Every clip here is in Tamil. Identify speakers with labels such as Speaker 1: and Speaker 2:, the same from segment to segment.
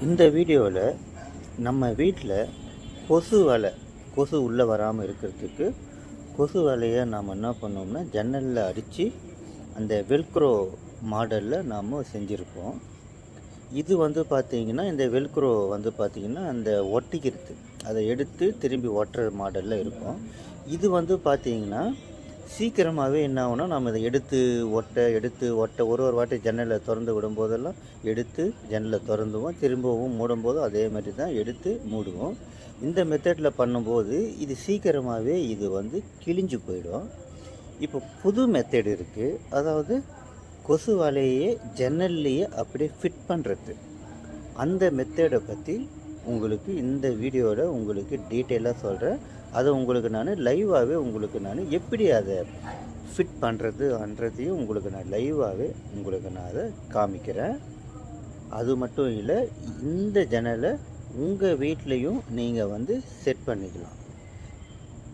Speaker 1: இந்த வீடியோவில் நம்ம வீட்டில் கொசு உள்ளே வராமல் இருக்கிறதுக்கு கொசு வலையை நாம் என்ன பண்ணோம்னா ஜன்னலில் அடித்து அந்த வெல்க்ரோ மாடலில் நாம் செஞ்சுருப்போம். இது பார்த்திங்கன்னா இந்த வெல்க்ரோ பார்த்திங்கன்னா அந்த ஒட்டிக்கிறது, அதை எடுத்து திரும்பி ஒட்டுற மாடலில் இருக்கும். இது பார்த்திங்கன்னா சீக்கிரமாகவே என்ன ஆகும்னா நம்ம இதை எடுத்து ஒட்ட ஒரு வாட்டி ஜன்னலை திறந்து விடும்போதெல்லாம் எடுத்து ஜன்னலை திறந்துவோம், திரும்பவும் மூடும்போதும் அதே மாதிரி தான் எடுத்து மூடுவோம். இந்த மெத்தடில் பண்ணும்போது இது சீக்கிரமாகவே இது கிழிஞ்சு போயிடும். இப்போ புது மெத்தட் இருக்குது, அதாவது கொசு வலையே ஜன்னல்லையே அப்படியே ஃபிட் பண்ணுறது. அந்த மெத்தடை பற்றி உங்களுக்கு இந்த வீடியோவில் உங்களுக்கு டீட்டெயிலாக சொல்கிறேன். அதை உங்களுக்கு நான் லைவாகவே நான் எப்படி அதை ஃபிட் பண்ணுறதையும் உங்களுக்கு நான் லைவாகவே நான் அதை காமிக்கிறேன். அது மட்டும் இல்லை, இந்த ஜன்னலை உங்கள் வீட்லேயும் நீங்கள் செட் பண்ணிக்கலாம்.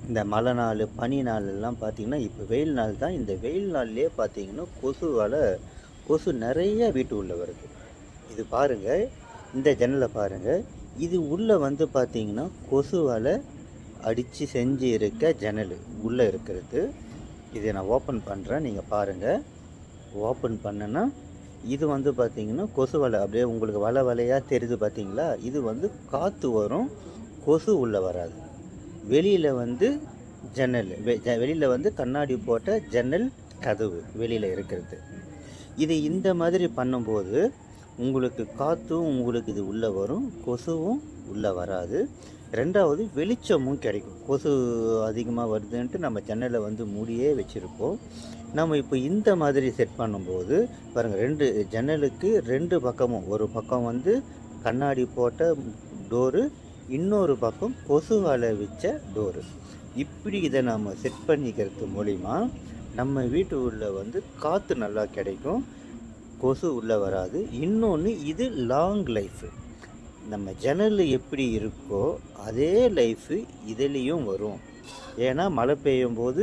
Speaker 1: இந்த மழை நாள் பனி நாளெல்லாம் பார்த்திங்கன்னா, இப்போ வெயில் நாள் தான், இந்த வெயில் நாள்லேயே பார்த்திங்கன்னா கொசு நிறைய வீட்டு உள்ளே வருது. இது பாருங்கள், இந்த ஜன்னலை பாருங்கள், இது உள்ளே பார்த்திங்கன்னா கொசுவால் அடித்து செஞ்சு இருக்க ஜன்னல் உள்ளே இருக்கிறது. இதை நான் ஓப்பன் பண்ணுறேன், நீங்கள் பாருங்கள். ஓப்பன் பண்ணேன்னா இது பார்த்திங்கன்னா கொசு வலை அப்படியே உங்களுக்கு வலையாக தெரியுது பார்த்திங்களா. இது காற்று வரும், கொசு உள்ளே வராது. வெளியில் ஜன்னல் வெளியில் கண்ணாடி போட்ட ஜன்னல் கதவு வெளியில் இருக்கிறது. இது இந்த மாதிரி பண்ணும்போது உங்களுக்கு காற்றும் உங்களுக்கு இது உள்ளே வரும், கொசுவும் உள்ளே வராது. ரெண்டாவது வெளிச்சமும் கிடைக்கும். கொசு அதிகமாக வருதுன்ட்டு நம்ம ஜன்னலை மூடியே வச்சுருப்போம். நம்ம இப்போ இந்த மாதிரி செட் பண்ணும்போது பாருங்கள், ரெண்டு ஜன்னலுக்கு ரெண்டு பக்கமும், ஒரு பக்கம் கண்ணாடி போட்ட டோரு, இன்னொரு பக்கம் கொசு வலை வச்ச டோரு. இப்படி இதை நம்ம செட் பண்ணிக்கிறது மூலிமா நம்ம வீட்டு உள்ள காற்று நல்லா கிடைக்கும், கொசு உள்ளே வராது. இன்னொன்று, இது லாங் லைஃபு. நம்ம ஜன்னல் எப்படி இருக்கோ அதே லைஃபு இதுலேயும் வரும். ஏன்னா மழை பெய்யும் போது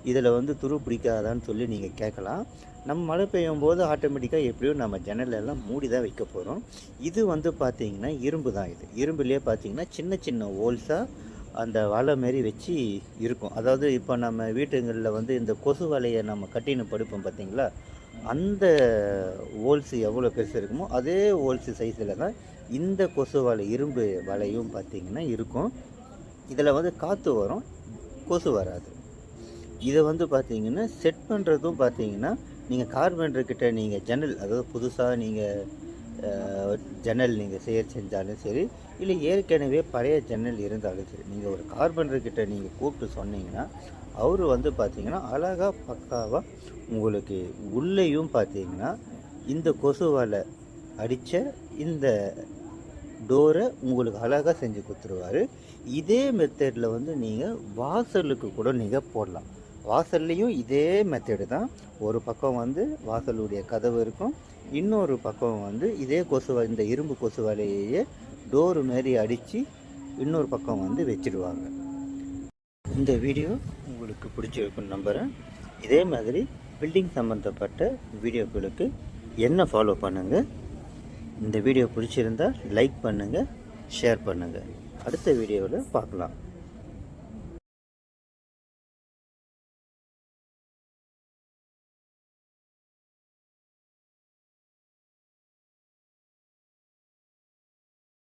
Speaker 1: இதில் துரு பிடிக்காதான்னு சொல்லி நீங்கள் கேட்கலாம். நம்ம மழை பெய்யும் போது ஆட்டோமேட்டிக்காக எப்படியும் நம்ம ஜன்னலெல்லாம் மூடி தான் வைக்க போகிறோம். இது பார்த்திங்கன்னா இரும்பு தான். இது இரும்புலேயே பார்த்திங்கன்னா சின்ன சின்ன ஹோல்ஸாக அந்த வலை மாரி வச்சு இருக்கும். அதாவது இப்போ நம்ம வீட்டுங்களில் இந்த கொசு வலையை நம்ம கட்டின்னு படுப்போம் பார்த்திங்களா, அந்த ஹோல்ஸு எவ்வளோ பெருசு இருக்குமோ அதே ஹோல்ஸு சைஸில் தான் இந்த கொசு வலை, இரும்பு வலையும் பார்த்திங்கன்னா இருக்கும். இதில் காற்று வரும், கொசு வராது. இதை பார்த்திங்கன்னா செட் பண்ணுறதும் பார்த்திங்கன்னா நீங்கள் கார்பெண்டர்கிட்ட நீங்கள் ஜன்னல், அதாவது புதுசாக நீங்கள் ஜன்னல் நீங்கள் செஞ்சாலும் சரி, இல்லை ஏற்கனவே பழைய ஜன்னல் இருந்தாலும் சரி, நீங்கள் ஒரு கார்பெண்டர்கிட்ட நீங்கள் கூப்பிட்டு சொன்னீங்கன்னா அவர் பார்த்திங்கன்னா அழகாக பக்காவாக உங்களுக்கு உள்ளேயும் பார்த்திங்கன்னா இந்த கொசு வலை அடித்த இந்த டோரை உங்களுக்கு அழகாக செஞ்சு கொடுத்துருவார். இதே மெத்தடில் நீங்கள் வாசலுக்கு கூட நீங்கள் போடலாம். வாசல்லையும் இதே மெத்தடு தான். ஒரு பக்கம் வாசலுடைய கதவு இருக்கும், இன்னொரு பக்கம் இதே இந்த இரும்பு கொசு வலையே டோரு மாரி அடித்து இன்னொரு பக்கம் வச்சிடுவாங்க. இந்த வீடியோ உங்களுக்கு பிடிச்சிருக்குன்னு நம்புகிறேன். இதே மாதிரி பில்டிங் சம்மந்தப்பட்ட வீடியோக்களுக்கு என்ன ஃபாலோ பண்ணுங்கள். இந்த வீடியோ பிடிச்சிருந்தால் லைக் பண்ணுங்கள், ஷேர் பண்ணுங்கள். அடுத்த வீடியோவில் பார்க்கலாம்.